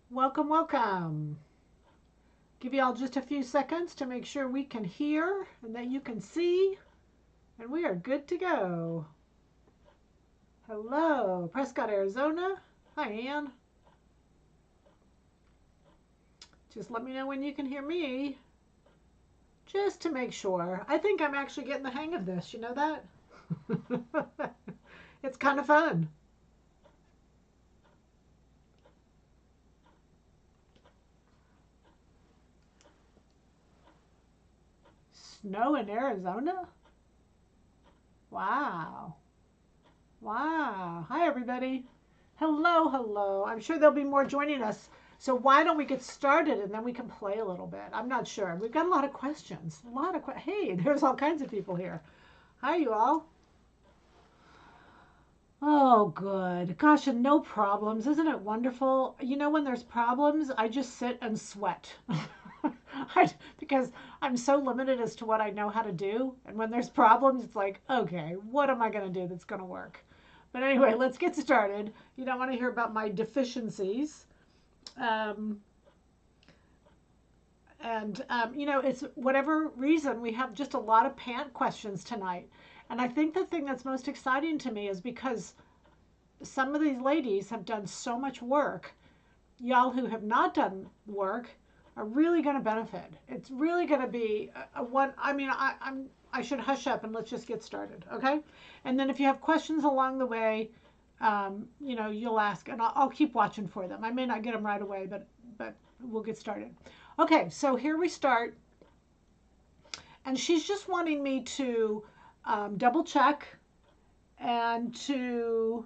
Welcome, welcome. Give you all just a few seconds to make sure we can hear and that you can see, and we are good to go. Hello, Prescott, Arizona. Hi, Ann. Just let me know when you can hear me, just to make sure. I think I'm actually getting the hang of this. You know that? It's kind of fun. Snow in Arizona? Wow. Wow. Hi, everybody. Hello, hello. I'm sure there'll be more joining us. So why don't we get started and then we can play a little bit? I'm not sure. We've got a lot of questions. Hey, there's all kinds of people here. Hi, you all. Oh, good. Gosh, and no problems. Isn't it wonderful? You know, when there's problems, I just sit and sweat. Because I'm so limited as to what I know how to do. And when there's problems, it's like, okay, what am I going to do that's going to work? But anyway, let's get started. You don't want to hear about my deficiencies. Um, you know, it's whatever reason, we have just a lot of pant questions tonight. And I think the thing that's most exciting to me is because some of these ladies have done so much work. Y'all who have not done work are really going to benefit. It's really going to be a one. I mean, I should hush up and let's just get started, okay? And then if you have questions along the way, you know, you'll ask, and I'll keep watching for them. I may not get them right away, but we'll get started. Okay, so here we start, and she's just wanting me to double check and to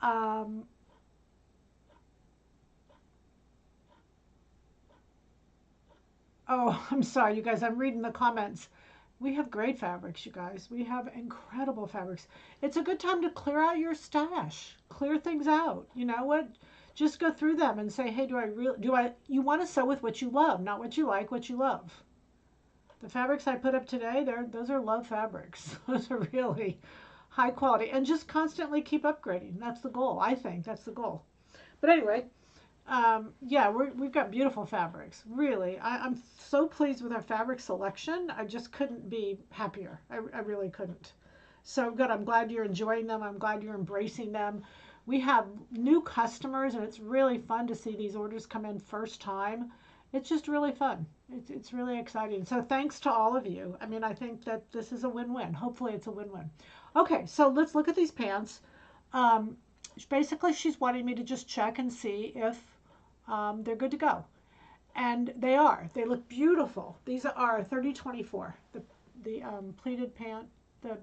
um, oh, I'm sorry, you guys. I'm reading the comments. We have great fabrics, you guys. We have incredible fabrics. It's a good time to clear out your stash, clear things out. You know what? Just go through them and say, hey, you want to sew with what you love, not what you like, what you love. The fabrics I put up today, those are love fabrics. Those are really high quality, and just constantly keep upgrading. That's the goal. I think that's the goal. But anyway, yeah, we've got beautiful fabrics. Really, I'm so pleased with our fabric selection. I just couldn't be happier. I really couldn't. So good. I'm glad you're enjoying them. I'm glad you're embracing them. We have new customers, and it's really fun to see these orders come in first time. It's just really fun. It's really exciting. So thanks to all of you. I mean, I think that this is a win-win. Hopefully, it's a win-win. Okay, so let's look at these pants. Um, Basically, she's wanting me to just check and see if they're good to go. And they are. They look beautiful. These are 3024, the pleated pant, the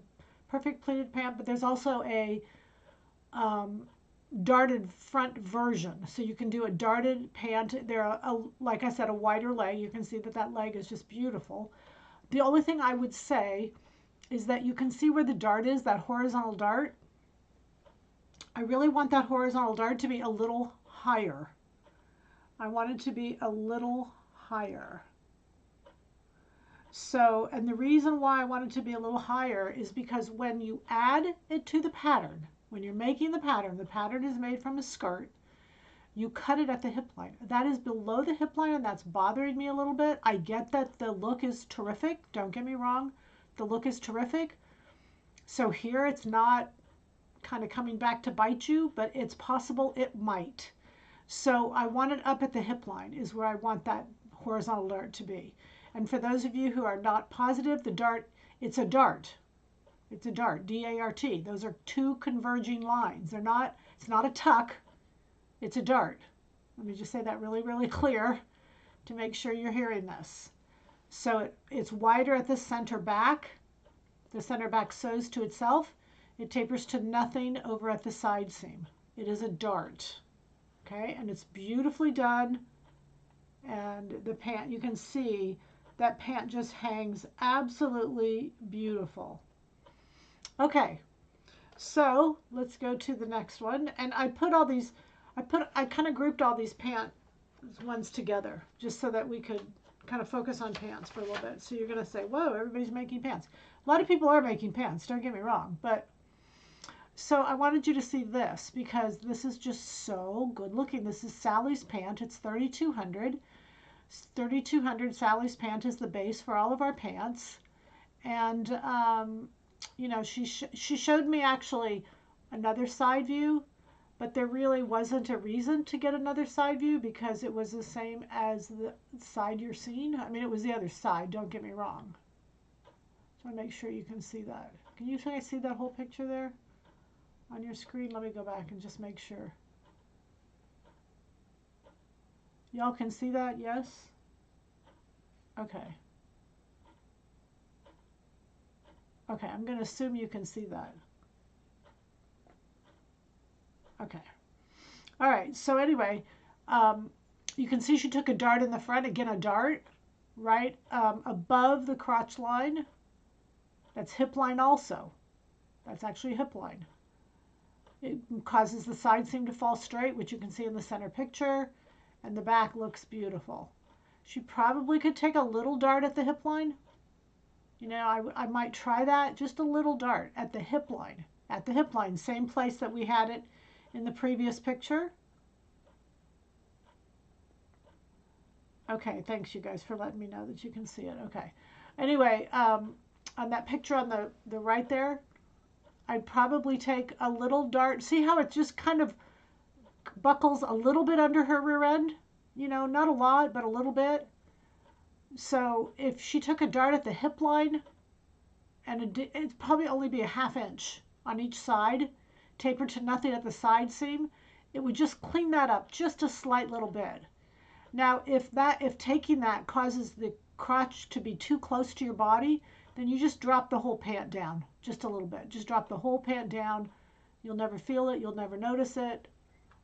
perfect pleated pant, but there's also a um, darted front version. So you can do a darted pant. They're, like I said, a wider leg. You can see that that leg is just beautiful. The only thing I would say is that you can see where the dart is, that horizontal dart. I really want that horizontal dart to be a little higher. I want it to be a little higher. So, and the reason why I want it to be a little higher is because when you add it to the pattern, when you're making the pattern is made from a skirt, you cut it at the hip line. That is below the hip line, and that's bothering me a little bit. I get that the look is terrific. Don't get me wrong. The look is terrific. So here it's not kind of coming back to bite you, but it's possible it might. So I want it up at the hip line is where I want that horizontal dart to be. And for those of you who are not positive, the dart, it's a dart. It's a dart, D-A-R-T. Those are two converging lines. It's not a tuck, it's a dart. Let me just say that really, really clear to make sure you're hearing this. So it's wider at the center back. The center back sews to itself. It tapers to nothing over at the side seam. It is a dart. Okay, and it's beautifully done. And the pant, you can see that pant just hangs absolutely beautiful. Okay, so let's go to the next one. And I put all these, I kind of grouped all these pant ones together just so that we could kind of focus on pants for a little bit. So you're going to say, whoa, everybody's making pants. A lot of people are making pants, don't get me wrong. But So I wanted you to see this because this is just so good looking. This is Sally's pant. It's 3,200. 3,200 Sally's pant is the base for all of our pants. And, you know, she showed me actually another side view, but there really wasn't a reason to get another side view because it was the same as the side you're seeing. I mean, it was the other side, don't get me wrong. So I make sure you can see that. Can you see that whole picture there on your screen? Let me go back and just make sure. Y'all can see that, yes? Okay. Okay, I'm going to assume you can see that. Okay. All right, so anyway, you can see she took a dart in the front. Again, a dart, right, above the crotch line. That's hip line also. That's actually hip line. It causes the side seam to fall straight, which you can see in the center picture, and the back looks beautiful. She probably could take a little dart at the hip line. You know, I might try that, just a little dart at the hip line. At the hip line, same place that we had it in the previous picture. Okay, thanks you guys for letting me know that you can see it. Okay. Anyway, on that picture on the right there, I'd probably take a little dart. See how it just kind of buckles a little bit under her rear end? You know, not a lot, but a little bit. So if she took a dart at the hip line, and it'd probably only be a ½ inch on each side, tapered to nothing at the side seam, it would just clean that up just a slight little bit. Now, if taking that causes the crotch to be too close to your body, then you just drop the whole pant down just a little bit. Just drop the whole pant down. You'll never feel it. You'll never notice it.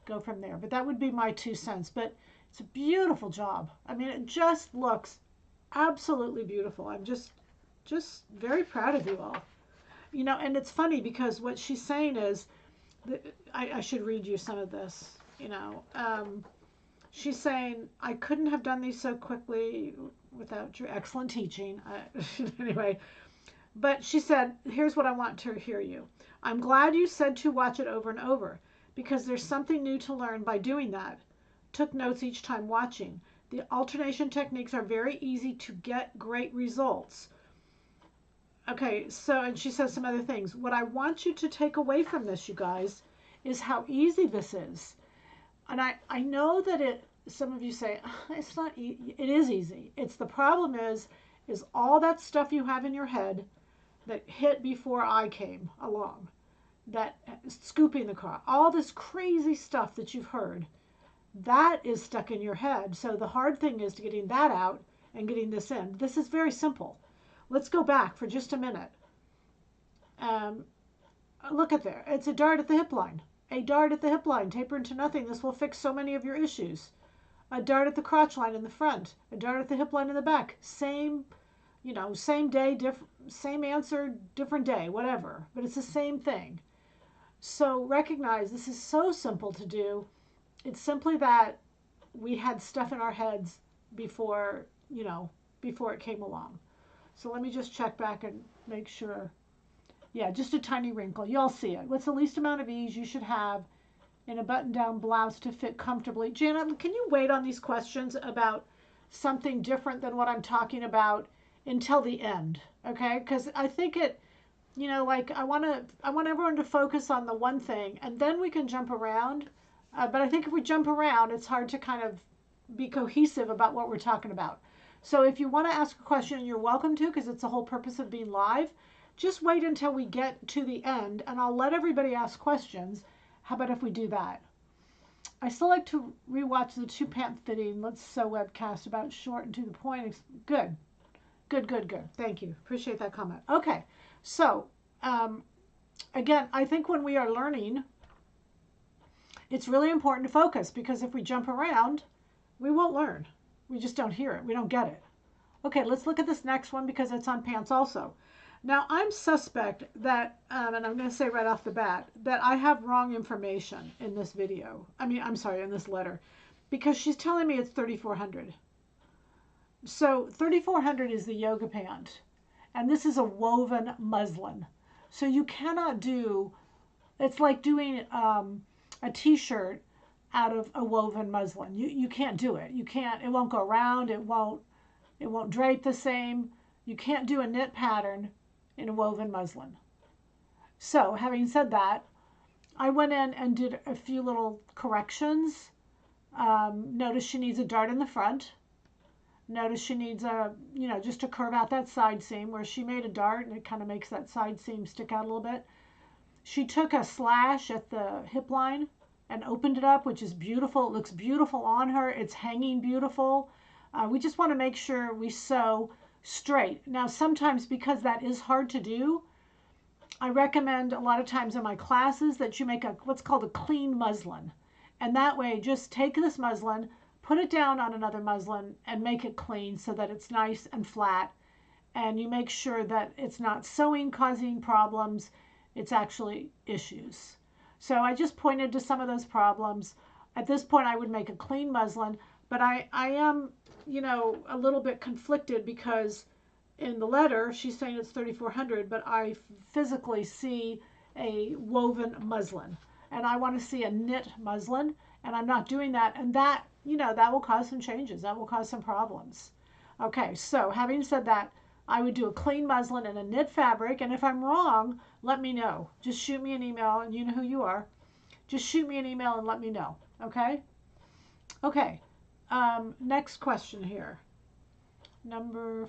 Go from there. But that would be my 2 cents. But it's a beautiful job. I mean, it just looks absolutely beautiful. I'm just very proud of you all. You know, and it's funny because what she's saying is, I should read you some of this, you know. She's saying, I couldn't have done these so quickly without your excellent teaching. Anyway, but she said, here's what I want to hear you. I'm glad you said to watch it over and over because there's something new to learn by doing that. Took notes each time watching. The alternation techniques are very easy to get great results. Okay, so, and she says some other things. What I want you to take away from this, you guys, is how easy this is. And I know that some of you say, it's not easy. It is easy. It's the problem is all that stuff you have in your head that hit before I came along, that scooping the car, all this crazy stuff that you've heard, that is stuck in your head. So the hard thing is getting that out and getting this in. This is very simple. Let's go back for just a minute. Look at there. It's a dart at the hip line. A dart at the hip line, taper into nothing. This will fix so many of your issues. A dart at the crotch line in the front. A dart at the hip line in the back. Same, you know, same day, same answer, different day, whatever. But it's the same thing. So recognize this is so simple to do. It's simply that we had stuff in our heads before, you know, before it came along. So let me just check back and make sure. Yeah, just a tiny wrinkle. You'll see it. What's the least amount of ease you should have in a button-down blouse to fit comfortably? Janet, can you wait on these questions about something different than what I'm talking about until the end, okay? Because I think it, you know, like I want everyone to focus on the one thing, and then we can jump around. But I think if we jump around, it's hard to kind of be cohesive about what we're talking about. So if you want to ask a question, you're welcome to, because it's the whole purpose of being live. Just wait until we get to the end, and I'll let everybody ask questions. How about if we do that? I still like to rewatch the 2 pant fitting Let's Sew webcast about short and to the point. Good. Thank you. Appreciate that comment. Okay, so again, I think when we are learning, it's really important to focus, because if we jump around, we won't learn. We just don't hear it. We don't get it. Okay, let's look at this next one because it's on pants also. Now, I'm suspect that, and I'm going to say right off the bat, that I have wrong information in this video. I'm sorry, in this letter, because she's telling me it's 3,400. So 3,400 is the yoga pant, and this is a woven muslin. So you cannot do It's like doing a t-shirt out of a woven muslin. You can't do it. You can't. It won't go around. It won't drape the same. You can't do a knit pattern in a woven muslin. So, having said that, I went in and did a few little corrections. Notice she needs a dart in the front. Notice she needs just to curve out that side seam where she made a dart and it kind of makes that side seam stick out a little bit. She took a slash at the hip line and opened it up, which is beautiful. It looks beautiful on her. It's hanging beautiful. We just want to make sure we sew straight. Now, sometimes because that is hard to do, I recommend a lot of times in my classes that you make what's called a clean muslin. And that way, just take this muslin, put it down on another muslin and make it clean so that it's nice and flat. And you make sure that it's not sewing causing problems. It's actually issues. So I just pointed to some of those problems. At this point, I would make a clean muslin, but I am, a little bit conflicted because in the letter, she's saying it's 3,400, but I physically see a woven muslin and I want to see a knit muslin and I'm not doing that. And that, that will cause some changes. That will cause some problems. Okay, so having said that, I would do a clean muslin and a knit fabric. And if I'm wrong, let me know. Just shoot me an email and you know who you are. Just shoot me an email and let me know. Okay? Okay. Next question here. Number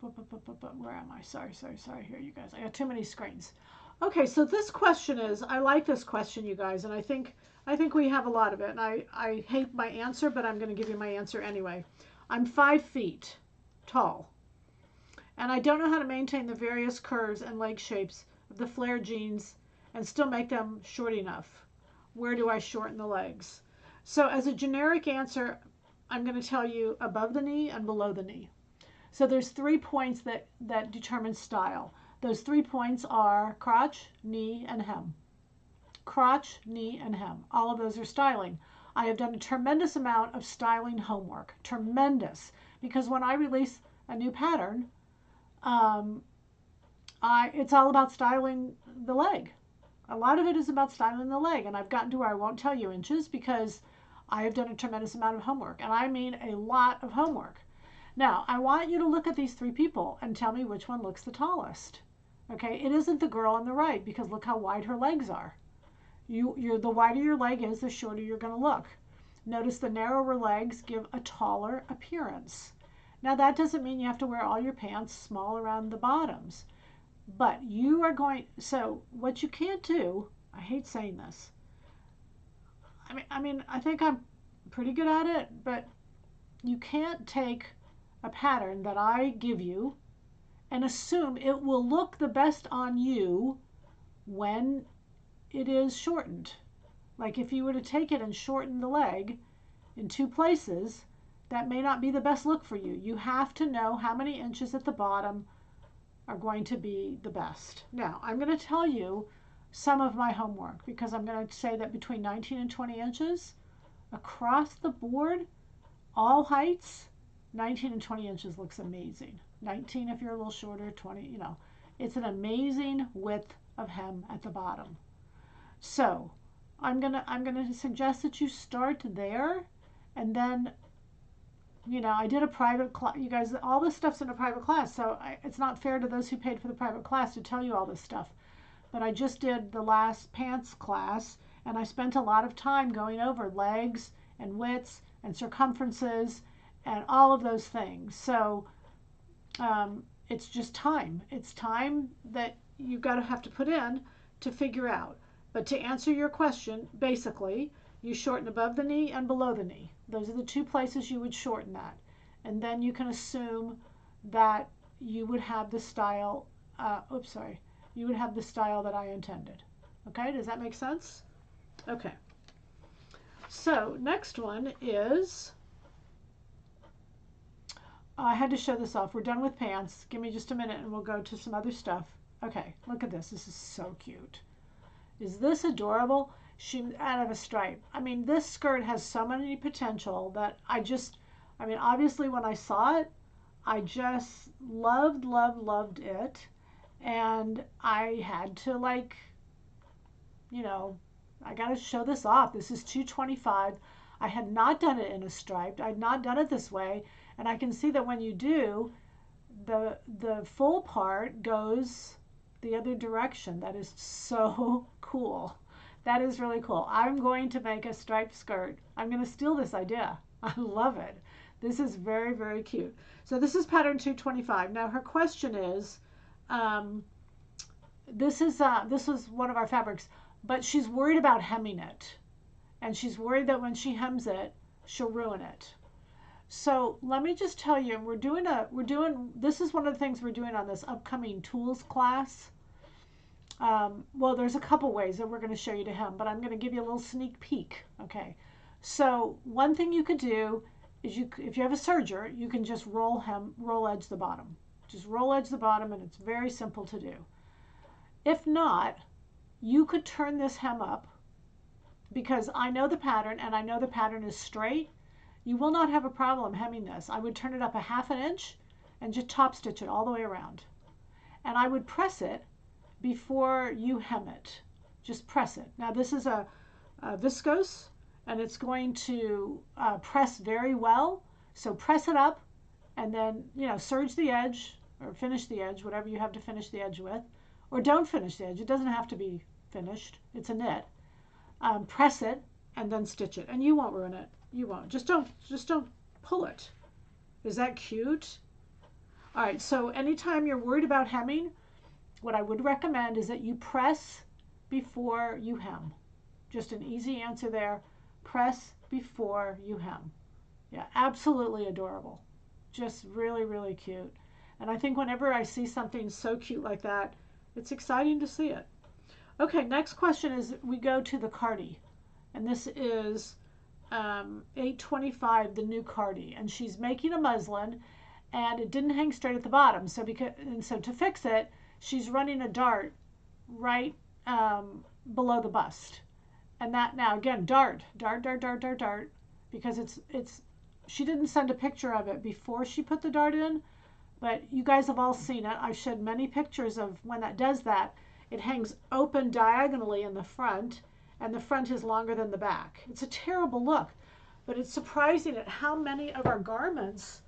where am I? Sorry. Here, you guys. I got too many screens. Okay, so this question is, I like this question, you guys, and I think we have a lot of it. And I hate my answer, but I'm going to give you my answer anyway. I'm 5 feet tall, and I don't know how to maintain the various curves and leg shapes of the flare jeans and still make them short enough. Where do I shorten the legs? So as a generic answer, I'm going to tell you above the knee and below the knee. So there's 3 points that determine style. Those 3 points are crotch, knee, and hem. Crotch, knee, and hem. All of those are styling. I have done a tremendous amount of styling homework. Tremendous. Because when I release a new pattern, it's all about styling the leg. A lot of it is about styling the leg. And I've gotten to where I won't tell you inches because I have done a tremendous amount of homework. And I mean a lot of homework. Now, I want you to look at these 3 people and tell me which one looks the tallest. Okay, it isn't the girl on the right because look how wide her legs are. The wider your leg is, the shorter you're going to look. Notice the narrower legs give a taller appearance. Now, that doesn't mean you have to wear all your pants small around the bottoms. But you are going, so what you can't do, I hate saying this. I think I'm pretty good at it, but you can't take a pattern that I give you and assume it will look the best on you when it is shortened. Like if you were to take it and shorten the leg in 2 places, that may not be the best look for you. You have to know how many inches at the bottom are going to be the best. Now, I'm going to tell you some of my homework because I'm going to say that between 19 and 20 inches across the board, all heights, 19 and 20 inches looks amazing. 19 if you're a little shorter, 20, it's an amazing width of hem at the bottom. So I'm gonna suggest that you start there, and then I did a private class. You guys, all this stuff's in a private class, so it's not fair to those who paid for the private class to tell you all this stuff. But I just did the last pants class, and I spent a lot of time going over legs and widths and circumferences and all of those things. So it's just time. It's time that you've got to have to put in to figure out. But to answer your question, basically, you shorten above the knee and below the knee. Those are the 2 places you would shorten that. And then you can assume that you would have the style, you would have the style that I intended. Okay, does that make sense? Okay. So next one is, I had to show this off. We're done with pants. Give me just a minute and we'll go to some other stuff. Okay, look at this. This is so cute. Is this adorable? She out of a stripe. This skirt has so many potential that obviously when I saw it, I just loved it. And I had to you know, I got to show this off. This is 225. I had not done it in a striped. I had not done it this way. And I can see that when you do, the full part goes the other direction. That is so cool. That is really cool. I'm going to make a striped skirt. I'm going to steal this idea. I love it. This is very, very cute. So this is pattern 225. Now her question is, this was one of our fabrics, but she's worried about hemming it. And she's worried that when she hems it, she'll ruin it. So let me just tell you, this is one of the things we're doing on this upcoming tools class. Well, there's a couple ways that we're going to show you to hem, but I'm going to give you a little sneak peek. Okay. So one thing you could do is if you have a serger, you can just roll edge the bottom. Just roll edge the bottom, and it's very simple to do. If not, you could turn this hem up, because I know the pattern, and I know the pattern is straight. You will not have a problem hemming this. I would turn it up a half an inch and just top stitch it all the way around. And I would press it before you hem it. Just press it. Now this is a viscose, and it's going to press very well. So press it up, and then, you know, serge the edge or finish the edge, whatever you have to finish the edge with. Or don't finish the edge. It doesn't have to be finished. It's a knit. Press it and then stitch it, and you won't ruin it. You won't. Just don't pull it. Is that cute? All right, so anytime you're worried about hemming, what I would recommend is that you press before you hem. Just an easy answer there. Press before you hem. Yeah, absolutely adorable. Just really, really cute. And I think whenever I see something so cute like that, it's exciting to see it. Okay, next question is we go to the Cardi. And this is 825, the new Cardi. And she's making a muslin, and it didn't hang straight at the bottom. So to fix it, she's running a dart right below the bust. And that, now again, dart, because she didn't send a picture of it before she put the dart in, but you guys have all seen it. I've showed many pictures of when that does that. It hangs open diagonally in the front, and the front is longer than the back. It's a terrible look, but it's surprising at how many of our garments,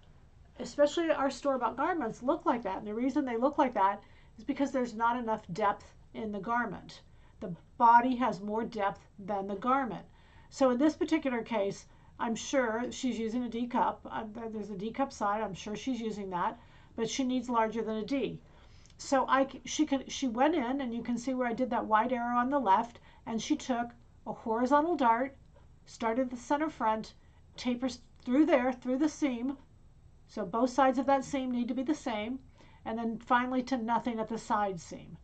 especially our store-bought garments, look like that. And the reason they look like that is because there's not enough depth in the garment. The body has more depth than the garment. So in this particular case, I'm sure she's using a D cup. There's a D cup side. I'm sure she's using that, but she needs larger than a D. So she went in, and you can see where I did that wide arrow on the left, and she took a horizontal dart, started at the center front, tapers through there, through the seam. So both sides of that seam need to be the same, and then finally to nothing at the side seam.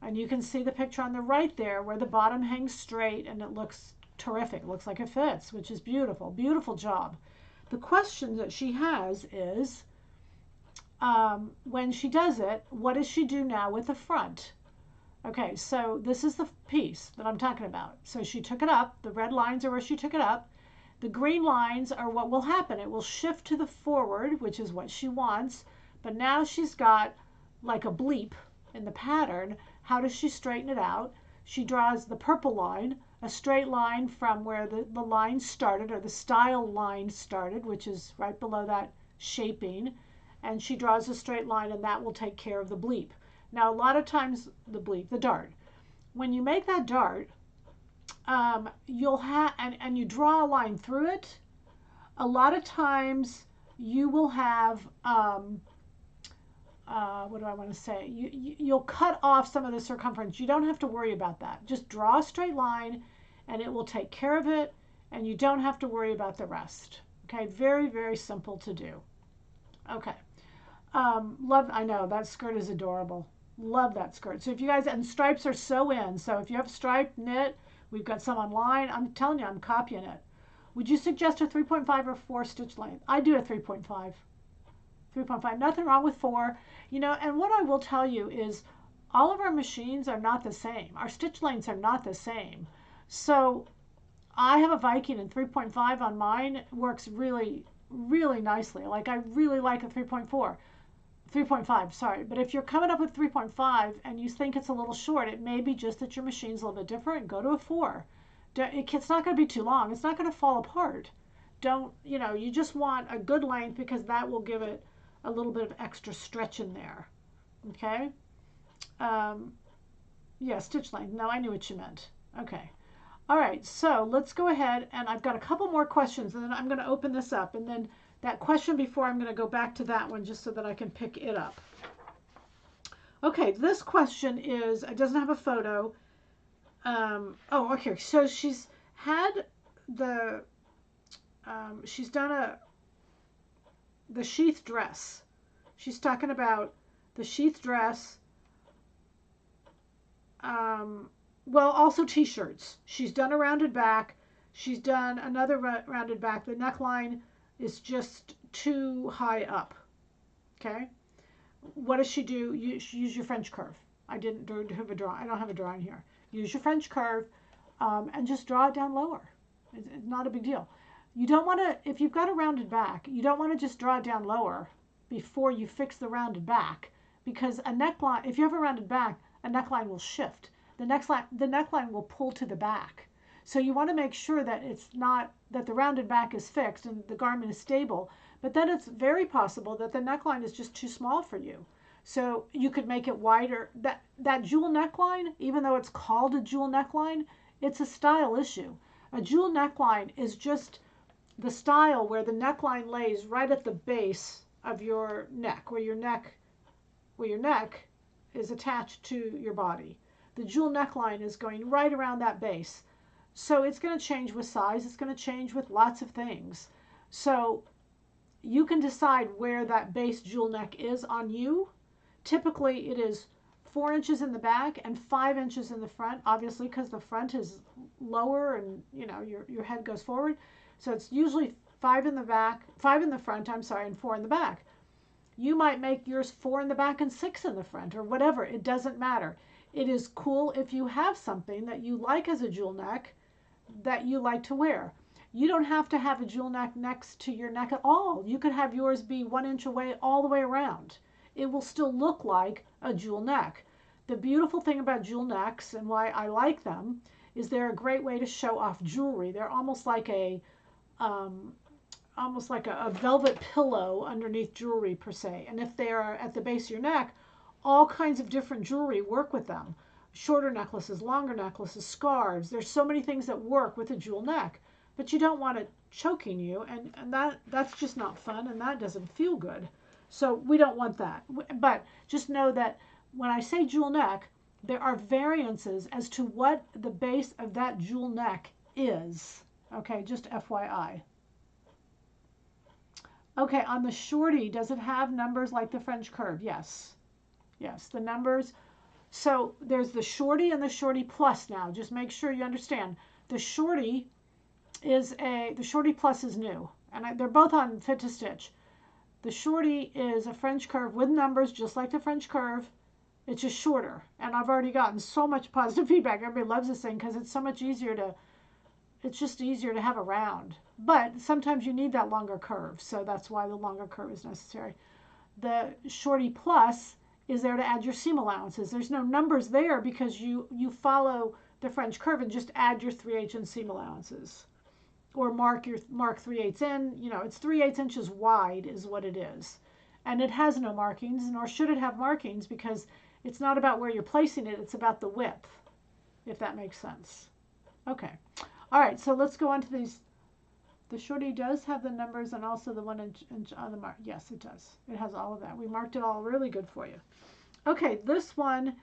And you can see the picture on the right there where the bottom hangs straight, and it looks terrific. It looks like it fits, which is beautiful. Beautiful job. The question that she has is, when she does it, what does she do now with the front? Okay, so this is the piece that I'm talking about. So she took it up. The red lines are where she took it up. The green lines are what will happen. It will shift to the forward, which is what she wants. But now she's got like a bleep in the pattern. How does she straighten it out? She draws the purple line, a straight line from where the line started, or the style line started, which is right below that shaping. And she draws a straight line, and that will take care of the bleep. Now, a lot of times, the dart. When you make that dart, you'll have, and you draw a line through it, a lot of times you will have, what do I want to say? You'll cut off some of the circumference. You don't have to worry about that. Just draw a straight line, and it will take care of it, and you don't have to worry about the rest. Okay, very, very simple to do. Okay. I know that skirt is adorable. Love that skirt. So if you guys, and stripes are so in. So if you have striped knit, we've got some online. I'm telling you, I'm copying it. Would you suggest a 3.5 or 4 stitch length? I do a 3.5. 3.5. Nothing wrong with 4. You know, and what I will tell you is all of our machines are not the same. Our stitch lengths are not the same. So I have a Viking, and 3.5 on mine works really, really nicely. Like I really like a 3.4. 3.5, sorry. But if you're coming up with 3.5 and you think it's a little short, it may be just that your machine's a little bit different. Go to a 4. It's not going to be too long. It's not going to fall apart. Don't, you just want a good length because that will give it a little bit of extra stretch in there. Okay? Yeah, stitch length. No, I knew what you meant. Okay. All right, so let's go ahead, and I've got a couple more questions, and then I'm going to open this up, and then that question before, I'm going to go back to that one just so that I can pick it up. Okay, this question is, it doesn't have a photo. Oh, okay, so she's had she's done the sheath dress. She's talking about the sheath dress. Well, also t-shirts. She's done a rounded back. She's done another rounded back. The neckline is just too high up. Okay. What does she do? Use your French curve. I didn't have a drawing. I don't have a drawing here. Use your French curve and just draw it down lower. It's not a big deal. You don't want to, if you've got a rounded back, you don't want to just draw it down lower before you fix the rounded back, because a neckline, if you have a rounded back, a neckline will shift. The neckline will pull to the back. So you want to make sure that it's not, that the rounded back is fixed and the garment is stable, but then it's very possible that the neckline is just too small for you. So you could make it wider. That jewel neckline, even though it's called a jewel neckline, it's a style issue. A jewel neckline is just the style where the neckline lays right at the base of your neck, where your neck is attached to your body. The jewel neckline is going right around that base. So it's going to change with size. It's going to change with lots of things. So you can decide where that base jewel neck is on you. Typically it is 4 inches in the back and 5 inches in the front, obviously because the front is lower and your head goes forward. So it's usually 5 in the back, 5 in the front, and 4 in the back. You might make yours 4 in the back and 6 in the front, or whatever. It doesn't matter. It is cool if you have something that you like as a jewel neck that you like to wear. You don't have to have a jewel neck next to your neck at all. You could have yours be 1 inch away all the way around. It will still look like a jewel neck. The beautiful thing about jewel necks, and why I like them, is they're a great way to show off jewelry. They're almost like a velvet pillow underneath jewelry per se. And if they are at the base of your neck, all kinds of different jewelry work with them. Shorter necklaces, longer necklaces, scarves. There's so many things that work with a jewel neck, but you don't want it choking you, and that's just not fun, and that doesn't feel good. So we don't want that. But just know that when I say jewel neck, there are variances as to what the base of that jewel neck is. Okay, just FYI. Okay, on the shorty, does it have numbers like the French curve? Yes. Yes, the numbers. So there's the shorty and the shorty plus now. Just make sure you understand. The shorty plus is new. And they're both on Fit to Stitch. The shorty is a French curve with numbers just like the French curve. It's just shorter. And I've already gotten so much positive feedback. Everybody loves this thing because it's so much easier to, it's just easier to have around. But sometimes you need that longer curve. So that's why the longer curve is necessary. The shorty plus is there to add your seam allowances. There's no numbers there because you follow the French curve and just add your 3/8 in seam allowances. Or mark 3/8 in. It's 3/8 inches wide is what it is. And it has no markings, nor should it have markings, because it's not about where you're placing it, it's about the width, if that makes sense. Okay. All right, so let's go on to these. The shorty does have the numbers and also the 1 inch on the mark. Yes, it does. It has all of that. We marked it all really good for you. Okay, this one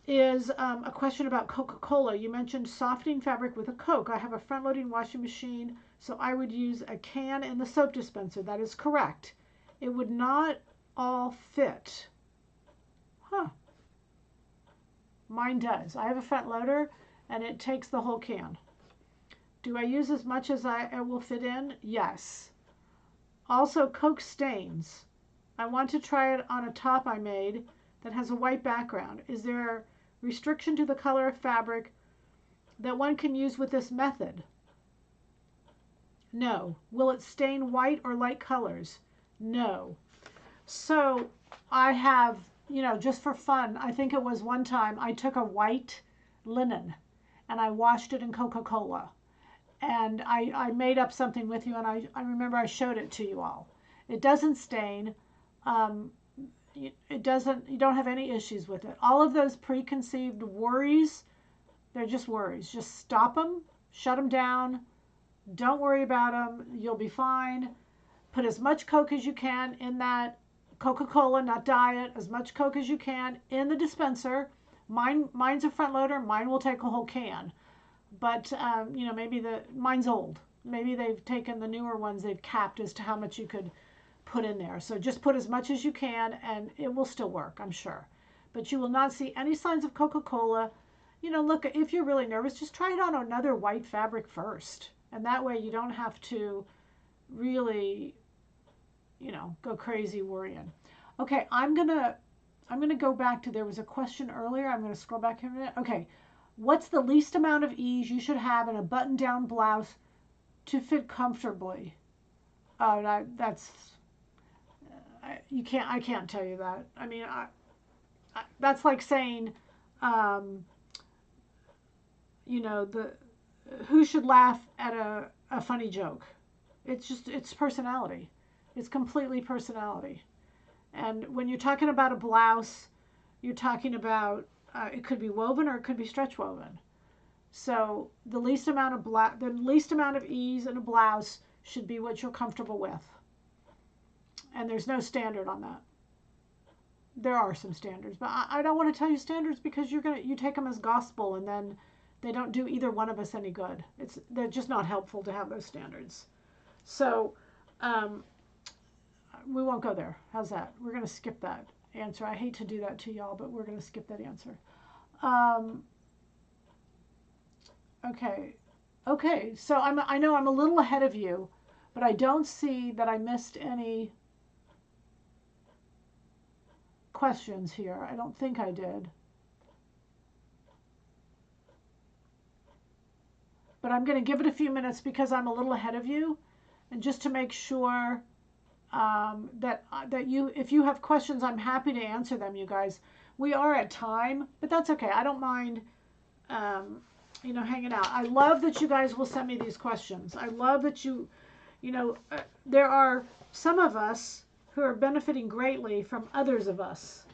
is a question about Coca-Cola. You mentioned softening fabric with a Coke. I have a front-loading washing machine, so I would use a can in the soap dispenser. That is correct. It would not all fit. Huh. Mine does. I have a front loader, and it takes the whole can. Do I use as much as I will fit in? Yes. Also, Coke stains. I want to try it on a top I made that has a white background. Is there a restriction to the color of fabric that one can use with this method? No. Will it stain white or light colors? No. So I have, just for fun, I think it was one time I took a white linen and I washed it in Coca-Cola. And I made up something with you, and I remember I showed it to you all. It doesn't stain. Um, it doesn't, you don't have any issues with it. All of those preconceived worries, they're just worries. Just stop them, shut them down. Don't worry about them. You'll be fine. Put as much Coke as you can in that Coca-Cola, not diet, as much Coke as you can in the dispenser. Mine's a front loader. Mine will take a whole can. But, maybe mine's old. Maybe they've taken the newer ones, they've capped as to how much you could put in there. So just put as much as you can and it will still work, I'm sure. But you will not see any signs of Coca-Cola. Look, if you're really nervous, just try it on another white fabric first. And that way you don't have to really, go crazy worrying. Okay, I'm gonna go back to, there was a question earlier. I'm gonna scroll back here a minute. Okay, what's the least amount of ease you should have in a button-down blouse to fit comfortably? Oh, that's I can't tell you that. I mean, that's like saying, um, the who should laugh at a funny joke. It's personality. It's completely personality. And when you're talking about a blouse, you're talking about it could be woven or it could be stretch woven. So the least amount of ease in a blouse should be what you're comfortable with. And there's no standard on that. There are some standards, but I don't want to tell you standards because you take them as gospel and then they don't do either one of us any good. They're just not helpful to have those standards. So um, we won't go there. How's that? We're going to skip that answer. I hate to do that to y'all, but we're going to skip that answer. Okay. Okay. So I know I'm a little ahead of you, but I don't see that I missed any questions here. I don't think I did. But I'm going to give it a few minutes because I'm a little ahead of you, and just to make sure that if you have questions, I'm happy to answer them, you guys. We are at time, but that's okay. I don't mind, hanging out. I love that you guys will send me these questions. I love that there are some of us who are benefiting greatly from others of us.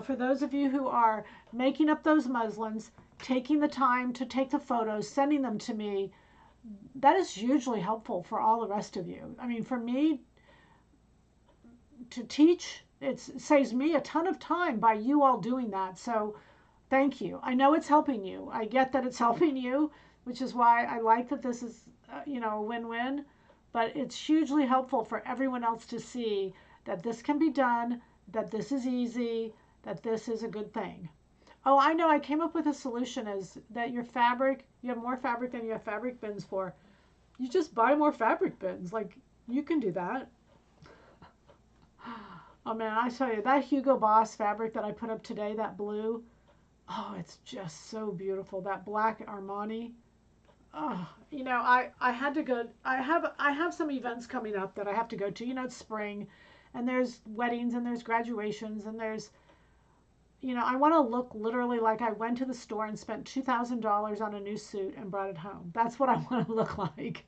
For those of you who are making up those muslins, taking the time to take the photos, sending them to me, that is hugely helpful for all the rest of you. I mean, for me to teach, it saves me a ton of time by you all doing that. So thank you. I know it's helping you. I get that it's helping you, which is why I like that this is, a win-win. But it's hugely helpful for everyone else to see that this can be done, that this is easy, that this is a good thing. Oh, I know. I came up with a solution is that your fabric, you have more fabric than you have fabric bins for. You just buy more fabric bins. Like, you can do that. Oh man, I tell you, that Hugo Boss fabric that I put up today, that blue, oh, it's just so beautiful. That black Armani. Oh, I had to go. I have some events coming up that I have to go to. It's spring, and there's weddings and there's graduations and there's, I want to look literally like I went to the store and spent $2,000 on a new suit and brought it home. That's what I want to look like.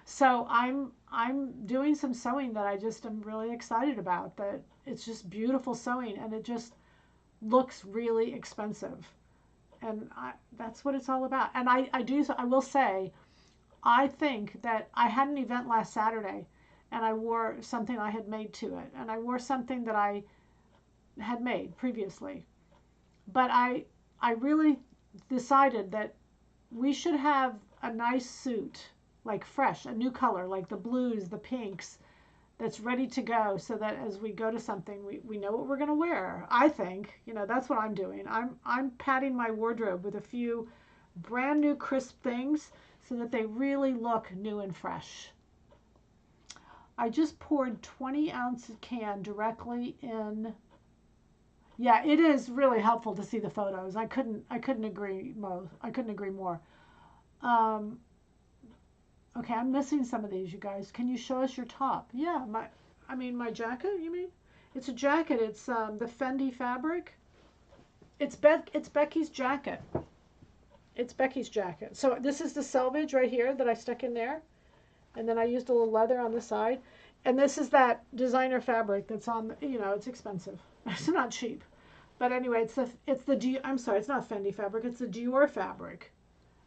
So I'm doing some sewing that I just am really excited about. That it's just beautiful sewing and it just looks really expensive. And that's what it's all about. And I will say, I think that I had an event last Saturday and I wore something I had made to it. And I wore something that I had made previously. But I really decided that we should have a nice suit, like fresh, a new color, like the blues, the pinks, that's ready to go so that as we go to something, we know what we're going to wear. I think, that's what I'm doing. I'm padding my wardrobe with a few brand new crisp things so that they really look new and fresh. I just poured 20-ounce can directly in. Yeah, it is really helpful to see the photos. I couldn't agree more. Okay, I'm missing some of these, you guys. Can you show us your top? Yeah, my jacket, you mean? It's a jacket. It's the Fendi fabric. It's Becky's jacket. It's Becky's jacket. So this is the selvage right here that I stuck in there. And then I used a little leather on the side. And this is that designer fabric that's on, you know, it's expensive. It's not cheap. But anyway, I'm sorry, it's not Fendi fabric. It's the Dior fabric.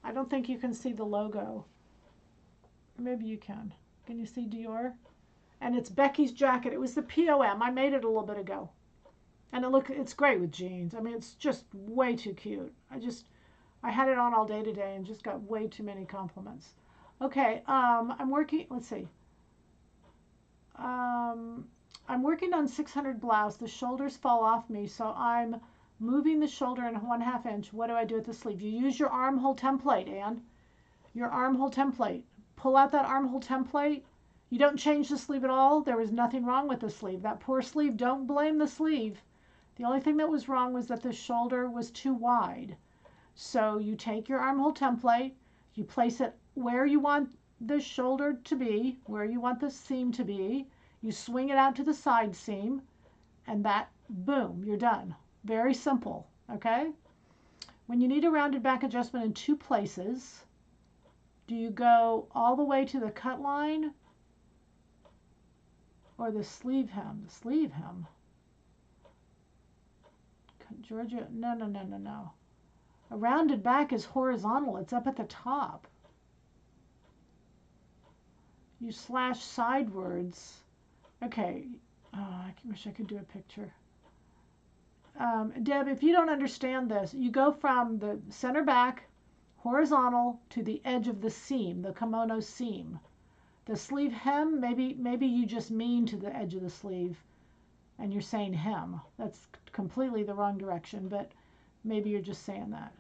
I don't think you can see the logo. Maybe you can. Can you see Dior? And it's Becky's jacket. It was the POM. I made it a little bit ago. And it's great with jeans. I mean, it's just way too cute. I had it on all day today and just got way too many compliments. Okay, I'm working, let's see. I'm working on 600 blouse. The shoulders fall off me, so I'm moving the shoulder in 1/2 inch. What do I do with the sleeve? You use your armhole template, Anne. Your armhole template. Pull out that armhole template. You don't change the sleeve at all. There was nothing wrong with the sleeve. That poor sleeve, don't blame the sleeve. The only thing that was wrong was that the shoulder was too wide. So you take your armhole template, you place it where you want the shoulder to be, where you want the seam to be. You swing it out to the side seam, and that, boom, you're done. Very simple, okay? When you need a rounded back adjustment in 2 places, do you go all the way to the cut line or the sleeve hem? The sleeve hem. Georgia, no. A rounded back is horizontal. It's up at the top. You slash sidewards. Okay. Oh, I wish I could do a picture. Deb, if you don't understand this, you go from the center back, horizontal, to the edge of the seam, the kimono seam. The sleeve hem, maybe you just mean to the edge of the sleeve, and you're saying hem. That's completely the wrong direction, but maybe you're just saying that.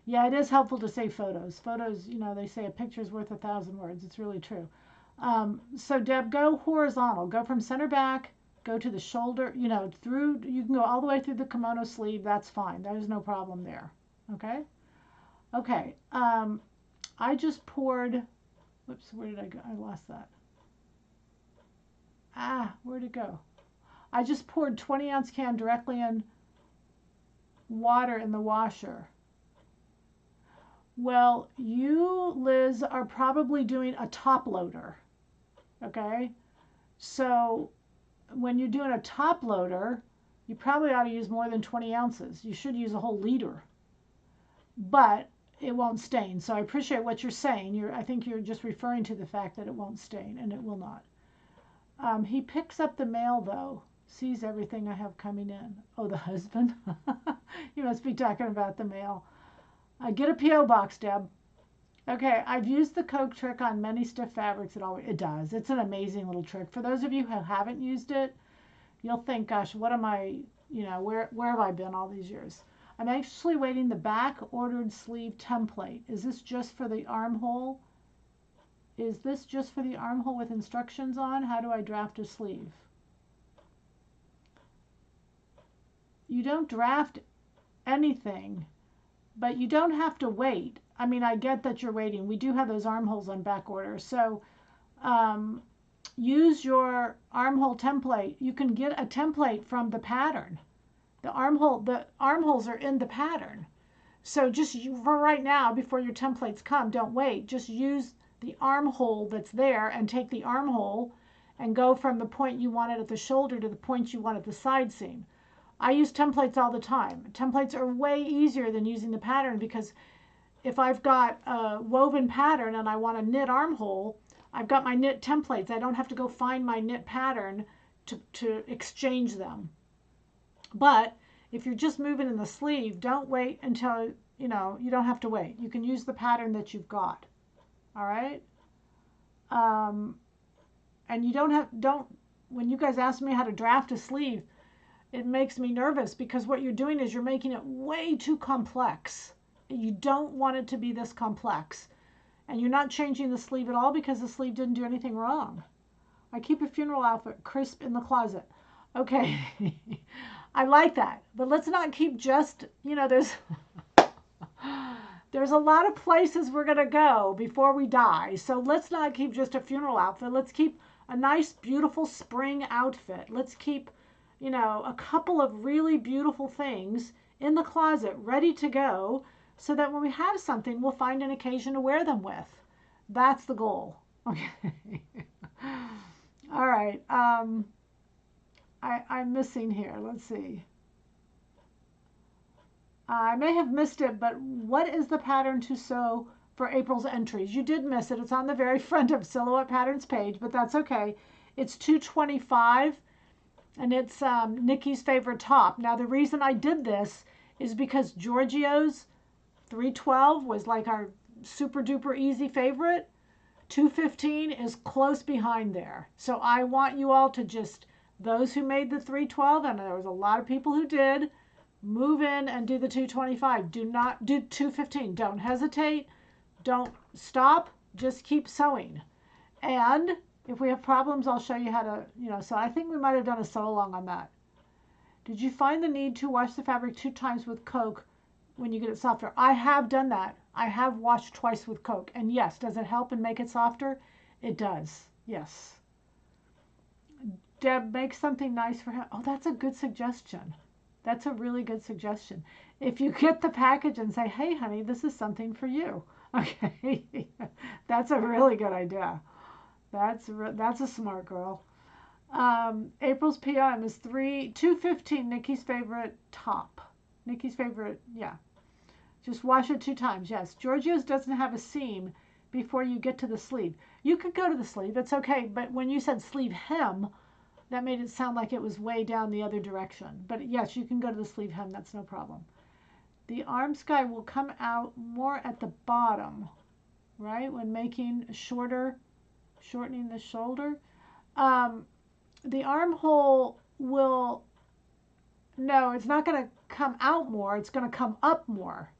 Yeah, it is helpful to say photos. Photos, you know, they say a picture's worth 1,000 words. It's really true. So Deb, go horizontal. Go from center back, go to the shoulder, you know, you can go all the way through the kimono sleeve. That's fine. There's no problem there. Okay? Okay. I just poured, whoops, where did I go? I lost that. Where'd it go? I just poured 20-ounce can directly in water in the washer. Well, you, Liz, are probably doing a top loader, okay? So when you're doing a top loader, you probably ought to use more than 20 ounces. You should use a whole liter, but it won't stain. So I appreciate what you're saying. I think you're just referring to the fact that it won't stain, and it will not. He picks up the mail, though, sees everything I have coming in. Oh, the husband? You must be talking about the mail. Get a P.O. box, Deb. Okay, I've used the Coke trick on many stiff fabrics. It does. It's an amazing little trick. For those of you who haven't used it, you'll think, gosh, what am I, you know, where have I been all these years? I'm actually waiting the back ordered sleeve template. Is this just for the armhole? Is this just for the armhole with instructions on? How do I draft a sleeve? You don't draft anything, but you don't have to wait. I mean, I get that you're waiting. We do have those armholes on back order. So use your armhole template. You can get a template from the pattern. The armholes are in the pattern. So just for right now, before your templates come, don't wait. Just use the armhole that's there and take the armhole and go from the point you want it at the shoulder to the point you want at the side seam. I use templates all the time. Templates are way easier than using the pattern, because if I've got a woven pattern and I want a knit armhole, I've got my knit templates. I don't have to go find my knit pattern to exchange them. But if you're just moving in the sleeve, don't wait until, you know, you don't have to wait. You can use the pattern that you've got. All right? And you when you guys ask me how to draft a sleeve, it makes me nervous, because what you're doing is you're making it way too complex. You don't want it to be this complex. And you're not changing the sleeve at all, because the sleeve didn't do anything wrong. I keep a funeral outfit crisp in the closet. Okay. I like that. But let's not keep just, you know, there's a lot of places we're going to go before we die. So let's not keep just a funeral outfit. Let's keep a nice, beautiful spring outfit. Let's keep, a couple of really beautiful things in the closet ready to go so that when we have something, we'll find an occasion to wear them with. That's the goal. Okay. All right. I'm missing here. Let's see. I may have missed it, but what is the pattern to sew for April's entries? You did miss it. It's on the very front of Silhouette Patterns page, but that's okay. It's 225, and it's Nikki's favorite top. Now, the reason I did this is because Giorgio's 312 was like our super duper easy favorite. 215 is close behind there. So I want you all to just, those who made the 312, and there was a lot of people who did, move in and do the 225. Do not do 215. Don't hesitate. Don't stop. Just keep sewing. And if we have problems, I'll show you how to, so I think we might have done a sew along on that. Did you find the need to wash the fabric 2 times with Coke when you get it softer? I have done that. I have washed twice with Coke. And yes, does it help and make it softer? It does. Yes. Deb, make something nice for him. Oh, that's a good suggestion. That's a really good suggestion. If you get the package and say, hey, honey, this is something for you. Okay. That's a really good idea. That's a smart girl. April's PM is 215, Nikki's favorite top. Nikki's favorite, yeah. Just wash it 2 times, yes. Giorgio's doesn't have a seam before you get to the sleeve. You could go to the sleeve, it's okay, but when you said sleeve hem, that made it sound like it was way down the other direction. But yes, you can go to the sleeve hem, that's no problem. The arm sky will come out more at the bottom, right? When making shorter, shortening the shoulder. The armhole will, no, it's not going to come out more, it's going to come up more.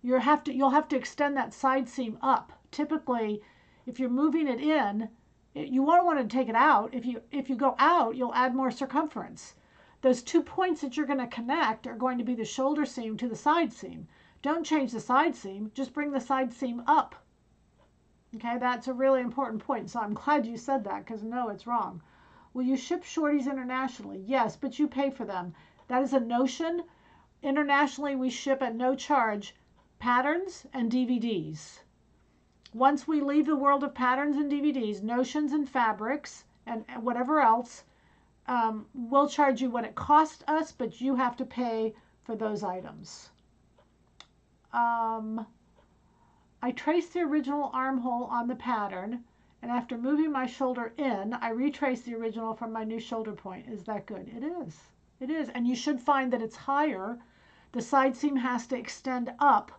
You'll have to extend that side seam up. Typically, if you're moving it in, you won't want to take it out. If you go out, you'll add more circumference. Those 2 points that you're going to connect are going to be the shoulder seam to the side seam. Don't change the side seam, just bring the side seam up. Okay, that's a really important point. So I'm glad you said that, because no, it's wrong. Will you ship shorties internationally? Yes, but you pay for them. That is a notion. Internationally, we ship at no charge patterns and DVDs. Once we leave the world of patterns and DVDs, notions and fabrics, and whatever else, we'll charge you what it costs us, but you have to pay for those items. I traced the original armhole on the pattern, and after moving my shoulder in, I retraced the original from my new shoulder point. Is that good? It is. It is. And you should find that it's higher. The side seam has to extend up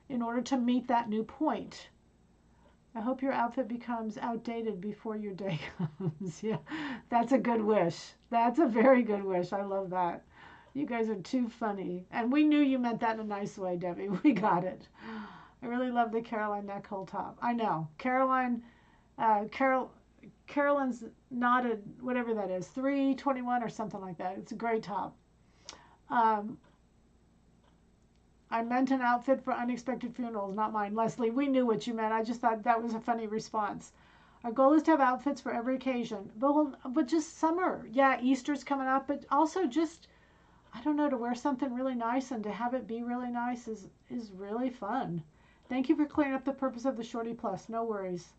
in order to meet that new point. I hope your outfit becomes outdated before your day comes. Yeah, that's a good wish. That's a very good wish. I love that. You guys are too funny. And we knew you meant that in a nice way, Debbie. We got it. I really love the Caroline neck hole top. I know. Caroline's knotted, whatever that is, 321 or something like that. It's a great top. I meant an outfit for unexpected funerals, not mine. Leslie, we knew what you meant. I just thought that was a funny response. Our goal is to have outfits for every occasion. But just summer. Yeah, Easter's coming up. But also just, I don't know, to wear something really nice and to have it be really nice is really fun. Thank you for clearing up the purpose of the Shorty Plus. No worries.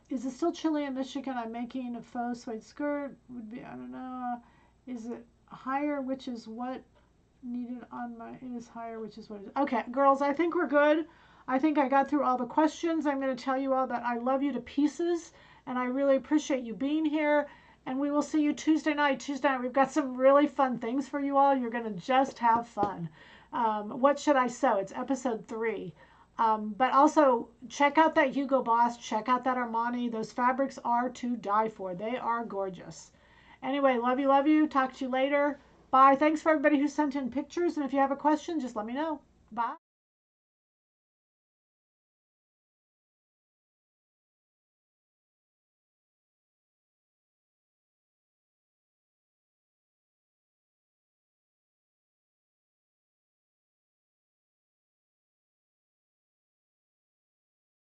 Is it still chilly in Michigan? I'm making a faux suede skirt. Would be, I don't know. Is it higher, which is what needed on my, it is higher, which is what it is. Okay, girls, I think we're good. I think I got through all the questions. I'm going to tell you all that I love you to pieces, and I really appreciate you being here. And we will see you Tuesday night. Tuesday night, we've got some really fun things for you all. You're going to just have fun. What should I sew? It's episode 3. But also, check out that Hugo Boss. Check out that Armani. Those fabrics are to die for. They are gorgeous. Anyway, love you, love you. Talk to you later. Bye. Thanks for everybody who sent in pictures. And if you have a question, just let me know. Bye.